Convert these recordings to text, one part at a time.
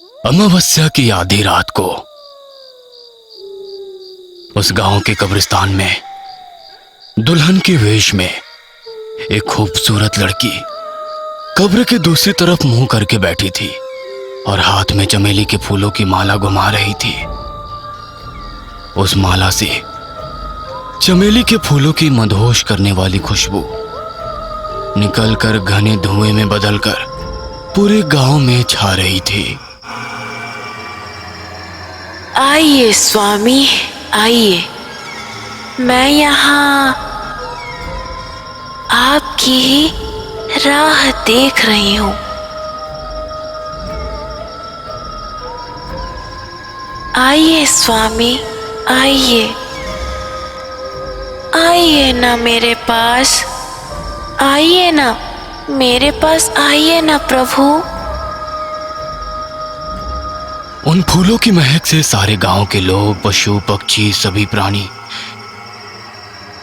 अमावस्या की आधी रात को उस गांव के कब्रिस्तान में दुल्हन के वेश में एक खूबसूरत लड़की कब्र के दूसरी तरफ मुंह करके बैठी थी और हाथ में चमेली के फूलों की माला घुमा रही थी। उस माला से चमेली के फूलों की मदहोश करने वाली खुशबू निकलकर घने धुएं में बदलकर पूरे गांव में छा रही थी। आइए स्वामी, आइए। मैं यहाँ आपकी ही राह देख रही हूँ। आइए स्वामी, आइए। आइए ना मेरे पास, आइए ना मेरे पास, आइए ना प्रभु। उन फूलों की महक से सारे गांव के लोग, पशु पक्षी, सभी प्राणी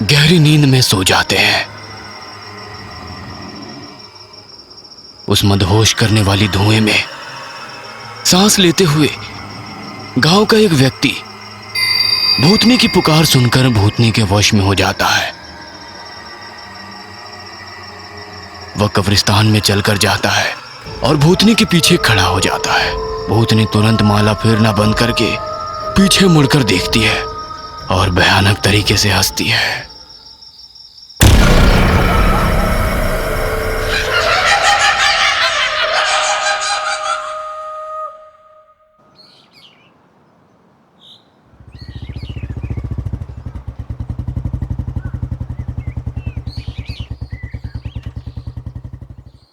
गहरी नींद में सो जाते हैं। उस मदहोश करने वाली धुएं में सांस लेते हुए गांव का एक व्यक्ति भूतनी की पुकार सुनकर भूतनी के वश में हो जाता है। वह कब्रिस्तान में चलकर जाता है और भूतनी के पीछे खड़ा हो जाता है। भूतनी तुरंत माला फेरना बंद करके पीछे मुड़कर देखती है और भयानक तरीके से हंसती है।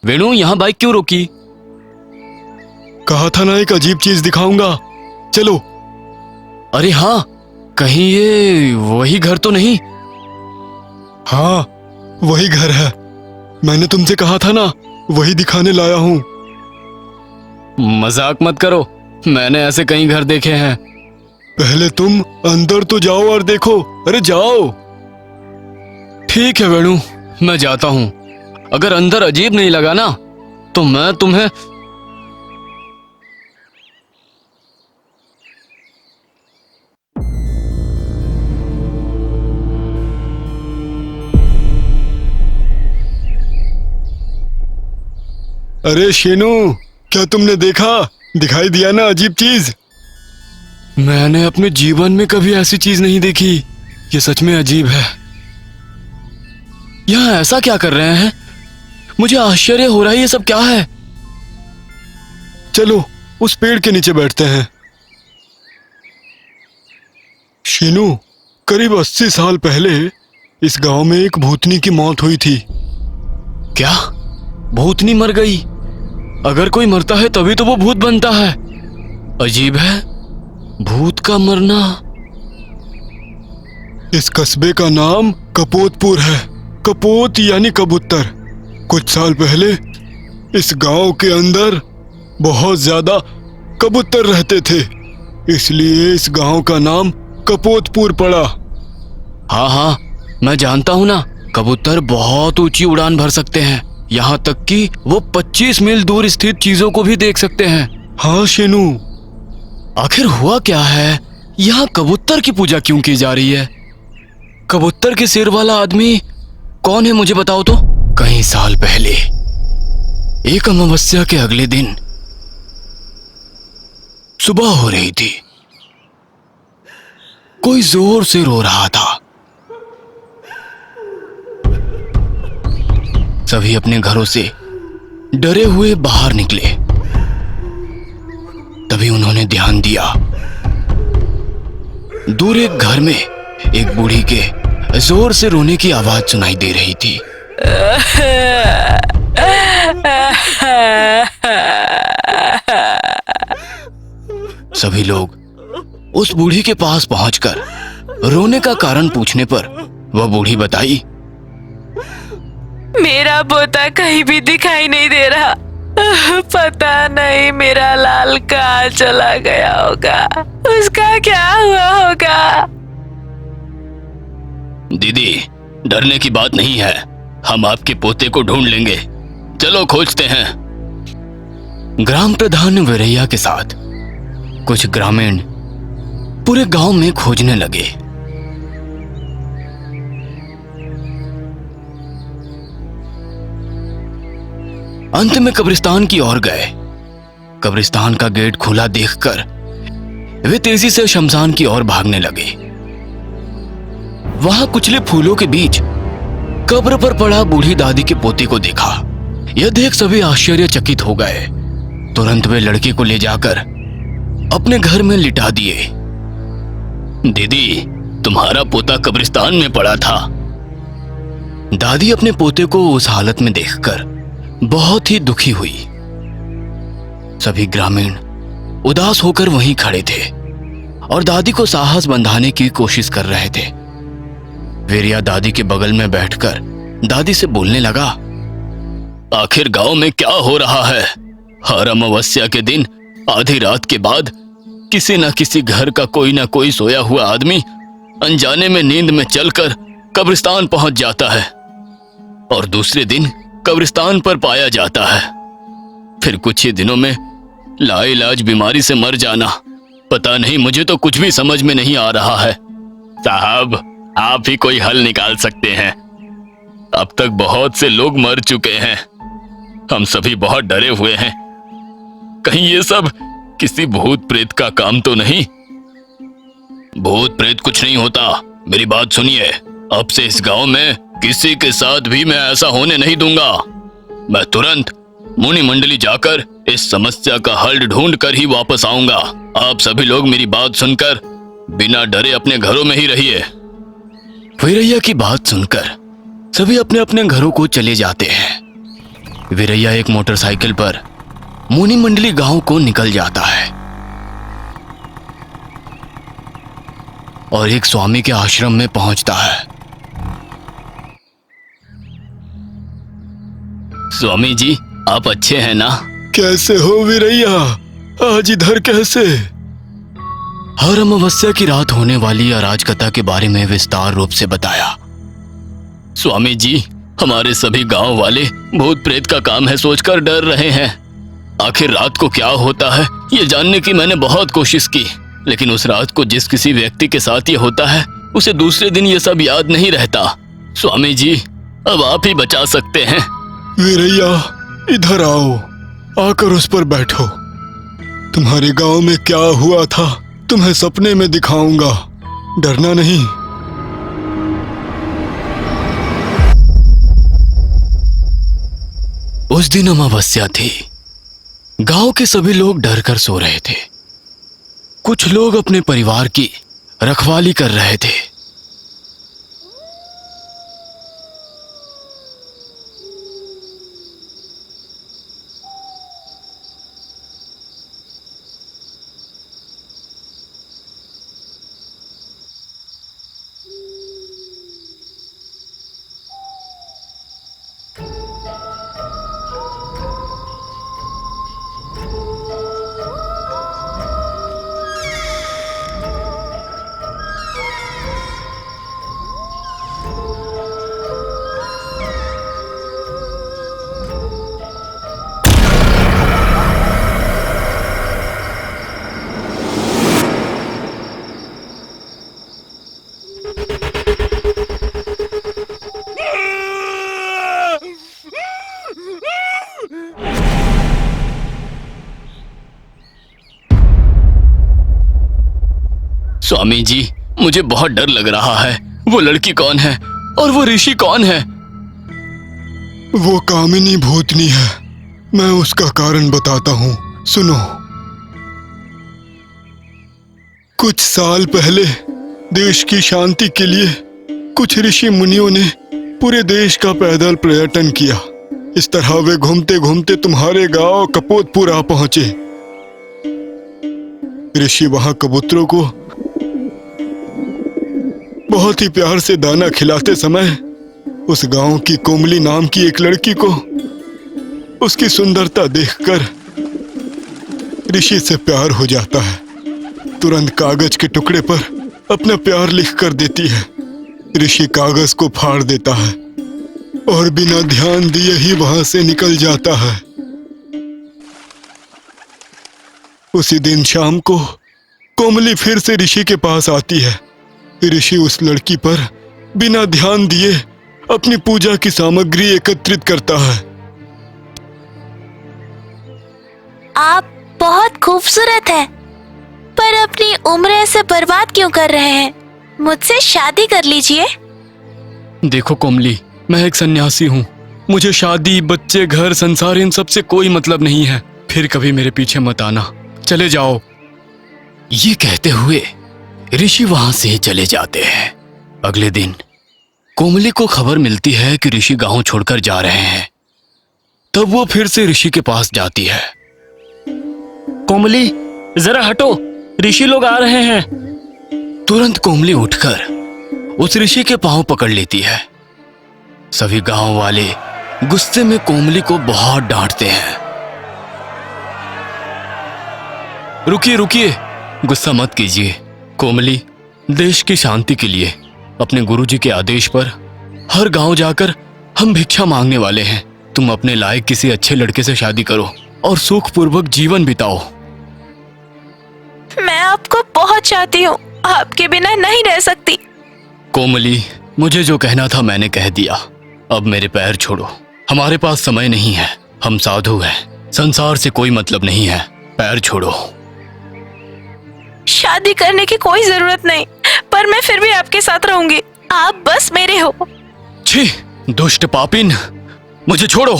वेणु, यहां बाइक क्यों रोकी? कहा था ना एक अजीब चीज दिखाऊंगा, चलो। अरे हाँ, कहीं ये वही घर तो नहीं? हाँ, वही घर है। मैंने तुमसे कहा था ना, वही दिखाने लाया हूँ। मजाक मत करो, मैंने ऐसे कई घर देखे हैं। पहले तुम अंदर तो जाओ और देखो। अरे जाओ। ठीक है वेणु, मैं जाता हूँ। अगर अंदर अजीब नहीं लगा ना तो मैं तुम्हें अरे शेनू, क्या तुमने देखा? दिखाई दिया ना अजीब चीज? मैंने अपने जीवन में कभी ऐसी चीज नहीं देखी। ये सच में अजीब है। यहाँ ऐसा क्या कर रहे हैं? मुझे आश्चर्य हो रहा है, ये सब क्या है? चलो उस पेड़ के नीचे बैठते हैं। शीनू, करीब 80 साल पहले इस गांव में एक भूतनी की मौत हुई थी। क्या भूतनी मर गई? अगर कोई मरता है तभी तो वो भूत बनता है। अजीब है, भूत का मरना। इस कस्बे का नाम कपोतपुर है। कपोत यानी कबूतर। कुछ साल पहले इस गांव के अंदर बहुत ज्यादा कबूतर रहते थे, इसलिए इस गांव का नाम कपोतपुर पड़ा। हाँ हाँ, मैं जानता हूँ ना, कबूतर बहुत ऊंची उड़ान भर सकते हैं। यहाँ तक कि वो 25 मील दूर स्थित चीजों को भी देख सकते हैं। हाँ शेनू। आखिर हुआ क्या है? यहाँ कबूतर की पूजा क्यों की जा रही है? कबूतर के सिर वाला आदमी कौन है, मुझे बताओ तो। कई साल पहले एक अमावस्या के अगले दिन सुबह हो रही थी। कोई जोर से रो रहा था। सभी अपने घरों से डरे हुए बाहर निकले। तभी उन्होंने ध्यान दिया, दूर एक घर में एक बूढ़ी के जोर से रोने की आवाज सुनाई दे रही थी। सभी लोग उस बूढ़ी के पास पहुंचकर रोने का कारण पूछने पर वह बूढ़ी बताई, मेरा पोता कहीं भी दिखाई नहीं दे रहा। पता नहीं मेरा लाल कहाँ चला गया होगा, उसका क्या हुआ होगा। दीदी, डरने की बात नहीं है, हम आपके पोते को ढूंढ लेंगे। चलो खोजते हैं। ग्राम प्रधान वीरैया के साथ कुछ ग्रामीण पूरे गांव में खोजने लगे। अंत में कब्रिस्तान की ओर गए। कब्रिस्तान का गेट खुला देखकर वे तेजी से शमशान की ओर भागने लगे। वहां कुचले फूलों के बीच कब्र पर पड़ा बूढ़ी दादी के पोते को देखा। यह देख सभी आश्चर्यचकित हो गए। तुरंत वे लड़की को ले जाकर अपने घर में लिटा दिए। दीदी, तुम्हारा पोता कब्रिस्तान में पड़ा था। दादी अपने पोते को उस हालत में देखकर बहुत ही दुखी हुई। सभी ग्रामीण उदास होकर वहीं खड़े थे और दादी को साहस बंधाने की कोशिश कर रहे थे। वीरैया दादी के बगल में बैठकर दादी से बोलने लगा, आखिर गांव में क्या हो रहा है? हर अमावस्या के दिन आधी रात के बाद किसी न किसी घर का कोई ना कोई सोया हुआ आदमी अनजाने में नींद में चलकर कब्रिस्तान पहुंच जाता है और दूसरे दिन कब्रिस्तान पर पाया जाता है। फिर कुछ ही दिनों में लाइलाज बीमारी से मर जाना। पता नहीं, मुझे तो कुछ भी समझ में नहीं आ रहा है। साहब, आप ही कोई हल निकाल सकते हैं। अब तक बहुत से लोग मर चुके हैं। हम सभी बहुत डरे हुए हैं। कहीं ये सब किसी भूत प्रेत का काम तो नहीं? भूत प्रेत कुछ नहीं होता। मेरी बात सुनिए। अब से इस गांव में किसी के साथ भी मैं ऐसा होने नहीं दूंगा। मैं तुरंत मुनि मंडली जाकर इस समस्या का हल ढूंढ कर ही वापस आऊंगा। आप सभी लोग मेरी बात सुनकर बिना डरे अपने घरों में ही रहिए। वीरैया की बात सुनकर सभी अपने अपने घरों को चले जाते हैं। वीरैया एक मोटरसाइकिल पर मुनि मंडली गांव को निकल जाता है और एक स्वामी के आश्रम में पहुंचता है। स्वामी जी, आप अच्छे हैं ना? कैसे हो वीरैया? आज इधर कैसे? हर अमावस्या की रात होने वाली अराजकता के बारे में विस्तार रूप से बताया। स्वामी जी, हमारे सभी गांव वाले भूत प्रेत का काम है सोचकर डर रहे हैं। आखिर रात को क्या होता है ये जानने की मैंने बहुत कोशिश की, लेकिन उस रात को जिस किसी व्यक्ति के साथ ये होता है उसे दूसरे दिन ये सब याद नहीं रहता। स्वामी जी, अब आप ही बचा सकते हैं। वीरैया, इधर आओ, आकर उस पर बैठो। तुम्हारे गांव में क्या हुआ था तुम्हें सपने में दिखाऊंगा। डरना नहीं। उस दिन अमावस्या थी। गांव के सभी लोग डर कर सो रहे थे। कुछ लोग अपने परिवार की रखवाली कर रहे थे। स्वामी जी, मुझे बहुत डर लग रहा है। वो लड़की कौन है और वो ऋषि कौन है? वो कामिनी भूतनी है। मैं उसका कारण बताता हूँ, सुनो। कुछ साल पहले देश की शांति के लिए कुछ ऋषि मुनियों ने पूरे देश का पैदल पर्यटन किया। इस तरह वे घूमते घूमते तुम्हारे गांव कपोतपुर आ पहुंचे। ऋषि वहां कबूतरों को बहुत ही प्यार से दाना खिलाते समय उस गांव की कोमली नाम की एक लड़की को उसकी सुंदरता देखकर ऋषि से प्यार हो जाता है। तुरंत कागज के टुकड़े पर अपना प्यार लिख कर देती है। ऋषि कागज को फाड़ देता है और बिना ध्यान दिए ही वहां से निकल जाता है। उसी दिन शाम को कोमली फिर से ऋषि के पास आती है। ऋषि उस लड़की पर बिना ध्यान दिए अपनी पूजा की सामग्री एकत्रित करता है। आप बहुत खूबसूरत हैं, पर अपनी उम्र ऐसे बर्बाद क्यों कर रहे हैं? मुझसे शादी कर लीजिए। देखो कोमली, मैं एक सन्यासी हूँ। मुझे शादी, बच्चे, घर, संसार इन सब से कोई मतलब नहीं है। फिर कभी मेरे पीछे मत आना, चले जाओ। ये कहते हुए ऋषि वहां से चले जाते हैं। अगले दिन कोमली को खबर मिलती है कि ऋषि गांव छोड़कर जा रहे हैं। तब वो फिर से ऋषि के पास जाती है। कोमली, जरा हटो, ऋषि लोग आ रहे हैं। तुरंत कोमली उठकर उस ऋषि के पांव पकड़ लेती है। सभी गांव वाले गुस्से में कोमली को बहुत डांटते हैं। रुकिए रुकिए, गुस्सा मत कीजिए। कोमली, देश की शांति के लिए अपने गुरुजी के आदेश पर हर गांव जाकर हम भिक्षा मांगने वाले हैं। तुम अपने लायक किसी अच्छे लड़के से शादी करो और सुखपूर्वक जीवन बिताओ। मैं आपको बहुत चाहती हूँ, आपके बिना नहीं रह सकती। कोमली, मुझे जो कहना था मैंने कह दिया। अब मेरे पैर छोड़ो, हमारे पास समय नहीं है। हम साधु हैं, संसार से कोई मतलब नहीं है। पैर छोड़ो। शादी करने की कोई जरूरत नहीं, पर मैं फिर भी आपके साथ रहूंगी। आप बस मेरे हो। छी, दुष्ट पापिन, मुझे छोड़ो।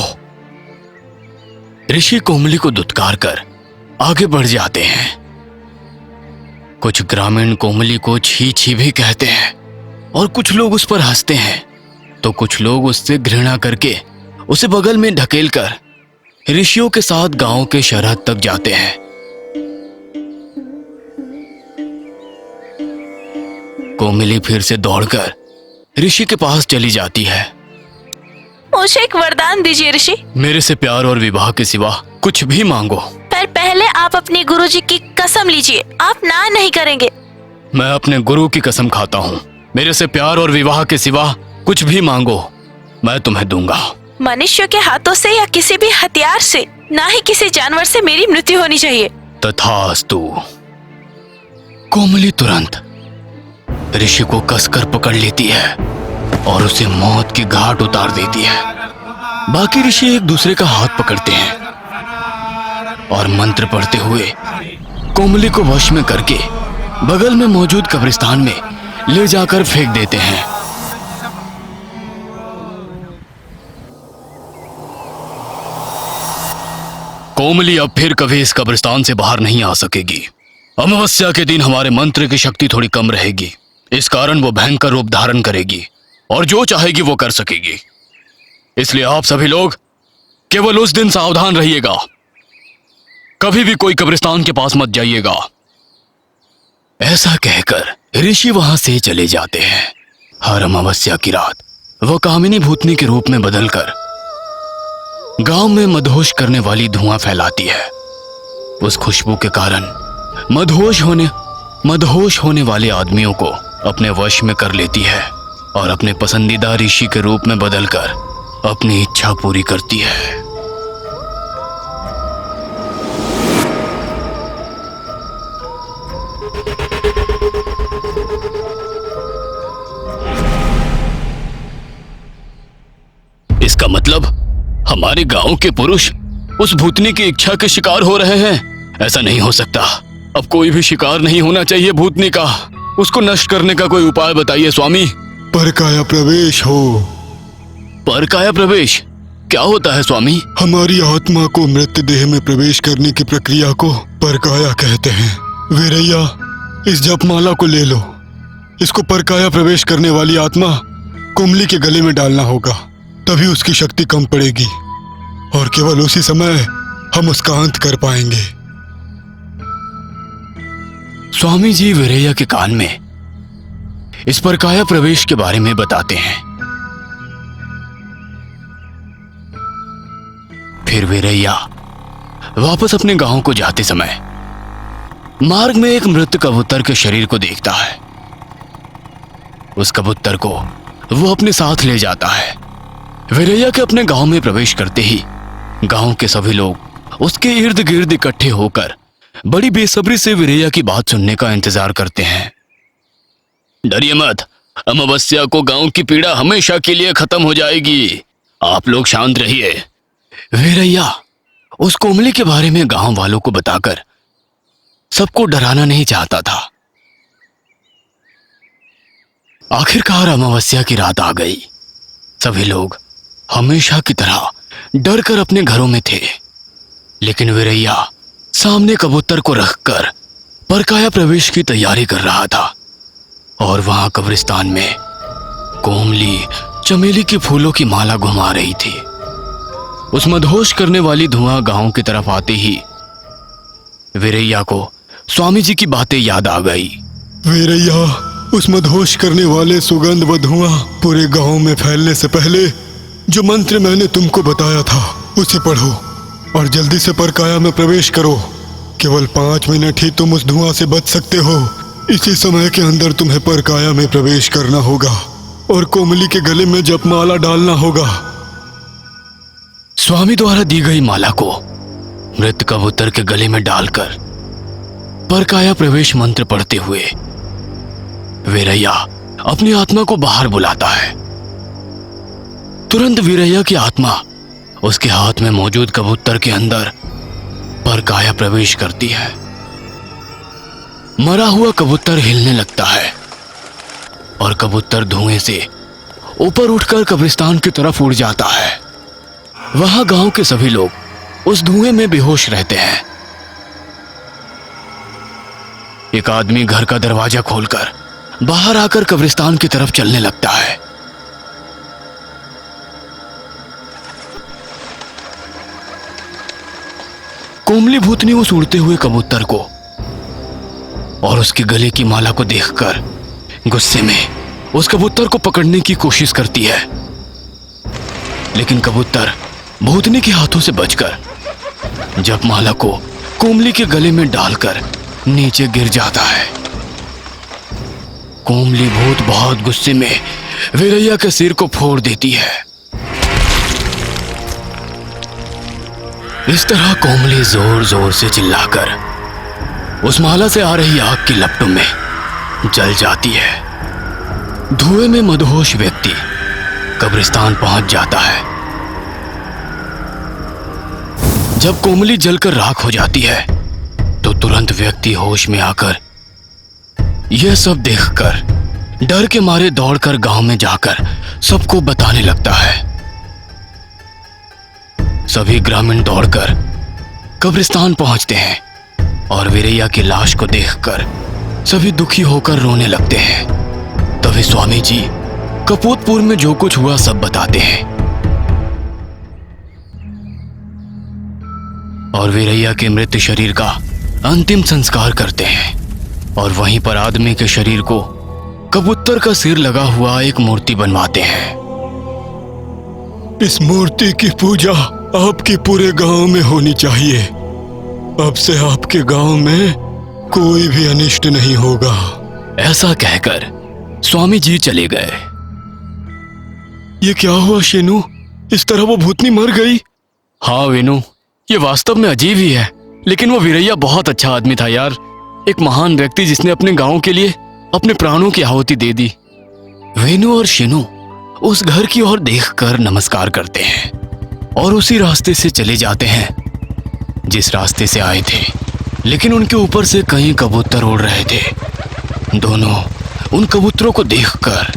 ऋषि कोमली को दुत्कार कर आगे बढ़ जाते हैं। कुछ ग्रामीण कोमली को छी छी भी कहते हैं और कुछ लोग उस पर हंसते हैं, तो कुछ लोग उससे घृणा करके उसे बगल में ढकेलकर ऋषियों के साथ गांव के शहर तक जाते हैं। कोमली फिर से दौड़कर ऋषि के पास चली जाती है। मुझे एक वरदान दीजिए ऋषि। मेरे से प्यार और विवाह के सिवा कुछ भी मांगो। पर पहले आप अपने गुरुजी की कसम लीजिए, आप ना नहीं करेंगे। मैं अपने गुरु की कसम खाता हूँ। मेरे से प्यार और विवाह के सिवा कुछ भी मांगो, मैं तुम्हें दूंगा। मनुष्य के हाथों से या किसी भी हथियार से, ना ही किसी जानवर से मेरी मृत्यु होनी चाहिए। तथास्तु। कोमली तुरंत ऋषि को कसकर पकड़ लेती है और उसे मौत की घाट उतार देती है। बाकी ऋषि एक दूसरे का हाथ पकड़ते हैं और मंत्र पढ़ते हुए कोमली को वश में करके बगल में मौजूद कब्रिस्तान में ले जाकर फेंक देते हैं। कोमली अब फिर कभी इस कब्रिस्तान से बाहर नहीं आ सकेगी। अमावस्या के दिन हमारे मंत्र की शक्ति थोड़ी कम रहेगी, इस कारण वो भयंकर रूप धारण करेगी और जो चाहेगी वो कर सकेगी। इसलिए आप सभी लोग केवल उस दिन सावधान रहिएगा, कभी भी कोई कब्रिस्तान के पास मत जाइएगा। ऐसा कहकर ऋषि वहां से चले जाते हैं। हर अमावस्या की रात वो कामिनी भूतनी के रूप में बदलकर गांव में मदहोश करने वाली धुआं फैलाती है। उस खुशबू के कारण मदहोश होने वाले आदमियों को अपने वश में कर लेती है और अपने पसंदीदा ऋषि के रूप में बदलकर अपनी इच्छा पूरी करती है। इसका मतलब हमारे गांव के पुरुष उस भूतनी की इच्छा के शिकार हो रहे हैं। ऐसा नहीं हो सकता। अब कोई भी शिकार नहीं होना चाहिए भूतनी का। उसको नष्ट करने का कोई उपाय बताइए स्वामी। परकाया प्रवेश हो। परकाया प्रवेश क्या होता है स्वामी? हमारी आत्मा को मृत देह में प्रवेश करने की प्रक्रिया को परकाया कहते हैं। वीरैया, इस जपमाला को ले लो। इसको परकाया प्रवेश करने वाली आत्मा कोमली के गले में डालना होगा, तभी उसकी शक्ति कम पड़ेगी और केवल उसी समय हम उसका अंत कर पाएंगे। स्वामी जी वीरैया के कान में इस परकाया प्रवेश के बारे में बताते हैं। फिर वीरैया वापस अपने गांव को जाते समय मार्ग में एक मृत कबूतर के शरीर को देखता है। उस कबूतर को वो अपने साथ ले जाता है। वीरैया के अपने गांव में प्रवेश करते ही गांव के सभी लोग उसके इर्द गिर्द इकट्ठे होकर बड़ी बेसब्री से वीरैया की बात सुनने का इंतजार करते हैं। डरिए मत, अमावस्या को गांव की पीड़ा हमेशा के लिए खत्म हो जाएगी। आप लोग शांत रहिए। वीरैया उस कोमली के बारे में गांव वालों को बताकर सबको डराना नहीं चाहता था। आखिरकार अमावस्या की रात आ गई। सभी लोग हमेशा की तरह डर कर अपने घरों में थे, लेकिन वीरैया सामने कबूतर को रखकर परकाया प्रवेश की तैयारी कर रहा था। और वहां कब्रिस्तान में कोमली चमेली के फूलों की माला घुमा रही थी। उस मदहोश करने वाली धुआं गांव की तरफ आते ही वीरैया को स्वामी जी की बातें याद आ गई। वीरैया, उस मदहोश करने वाले सुगंध व धुआं पूरे गांव में फैलने से पहले जो मंत्र मैंने तुमको बताया था उसे पढ़ो और जल्दी से परकाया में प्रवेश करो। केवल 5 मिनट ही तुम उस धुआं से बच सकते हो। इसी समय के अंदर तुम्हें परकाया में प्रवेश करना होगा और कोमली के गले में जपमाला डालना होगा। स्वामी द्वारा दी गई माला को मृत कबूतर के गले में डालकर परकाया प्रवेश मंत्र पढ़ते हुए वीरैया अपनी आत्मा को बाहर बुलाता है। तुरंत वीरैया की आत्मा उसके हाथ में मौजूद कबूतर के अंदर परकाया प्रवेश करती है। मरा हुआ कबूतर हिलने लगता है और कबूतर धुएं से ऊपर उठकर कब्रिस्तान की तरफ उड़ जाता है। वहां गांव के सभी लोग उस धुएं में बेहोश रहते हैं। एक आदमी घर का दरवाजा खोलकर बाहर आकर कब्रिस्तान की तरफ चलने लगता है। कोमली भूतनी उस उड़ते हुए कबूतर को और उसके गले की माला को देखकर गुस्से में उस कबूतर को पकड़ने की कोशिश करती है, लेकिन कबूतर भूतनी के हाथों से बचकर जपमाला को कोमली के गले में डालकर नीचे गिर जाता है। कोमली भूत बहुत गुस्से में वीरैया के सिर को फोड़ देती है। इस तरह कोमली जोर जोर से चिल्लाकर उस माला से आ रही आग की लपटों में जल जाती है। धुएं में मदहोश व्यक्ति कब्रिस्तान पहुंच जाता है। जब कोमली जलकर राख हो जाती है तो तुरंत व्यक्ति होश में आकर यह सब देखकर डर के मारे दौड़कर गांव में जाकर सबको बताने लगता है। सभी ग्रामीण दौड़कर कब्रिस्तान पहुंचते हैं और वीरैया की लाश को देखकर सभी दुखी होकर रोने लगते हैं। तभी स्वामी जी कपोतपुर में जो कुछ हुआ सब बताते हैं और वीरैया के मृत शरीर का अंतिम संस्कार करते हैं और वहीं पर आदमी के शरीर को कबूतर का सिर लगा हुआ एक मूर्ति बनवाते हैं। इस मूर्ति की पूजा आपके पूरे गांव में होनी चाहिए। अब से आपके गांव में कोई भी अनिष्ट नहीं होगा। ऐसा कहकर स्वामी जी चले गए। ये क्या हुआ शेनू? इस तरह वो भूतनी मर गई? हाँ वेनु, ये वास्तव में अजीब ही है, लेकिन वो वीरैया बहुत अच्छा आदमी था यार। एक महान व्यक्ति जिसने अपने गांव के लिए अपने प्राणों की आहुति दे दी। वेनु और शेनू उस घर की ओर देखकर नमस्कार करते हैं और उसी रास्ते से चले जाते हैं जिस रास्ते से आए थे, लेकिन उनके ऊपर से कई कबूतर उड़ रहे थे। दोनों उन कबूतरों को देखकर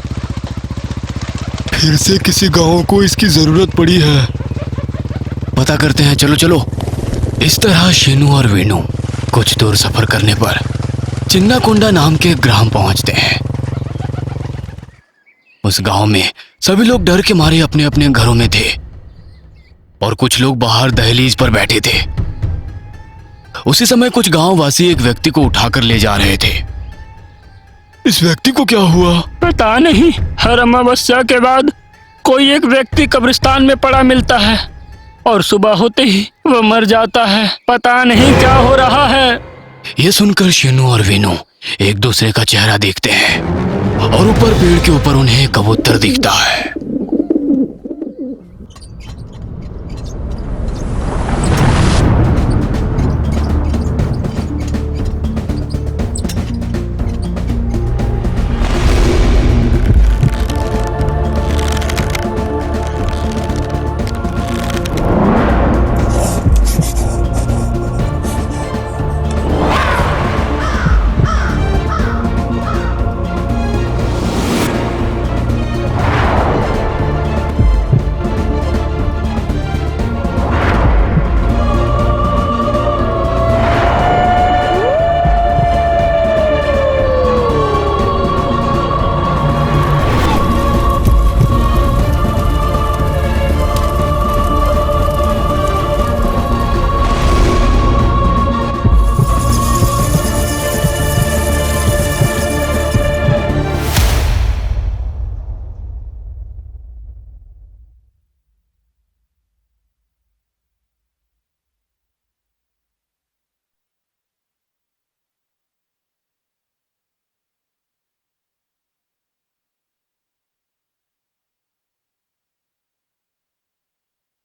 फिर से किसी गांव को इसकी जरूरत पड़ी है। पता करते हैं, चलो चलो। इस तरह शेनू और वेनु कुछ दूर सफर करने पर चिन्नाकोंडा नाम के ग्राम पहुंचते हैं। उस गांव में सभी लोग डर के मारे अपने अपने घरों में थे और कुछ लोग बाहर दहलीज पर बैठे थे। उसी समय कुछ गांववासी एक व्यक्ति को उठाकर ले जा रहे थे। इस व्यक्ति को क्या हुआ? पता नहीं, हर अमावस्या के बाद कोई एक व्यक्ति कब्रिस्तान में पड़ा मिलता है और सुबह होते ही वह मर जाता है। पता नहीं क्या हो रहा है। यह सुनकर शेनू और वेनु एक दूसरे का चेहरा देखते हैं और ऊपर पेड़ के ऊपर उन्हें कबूतर दिखता है।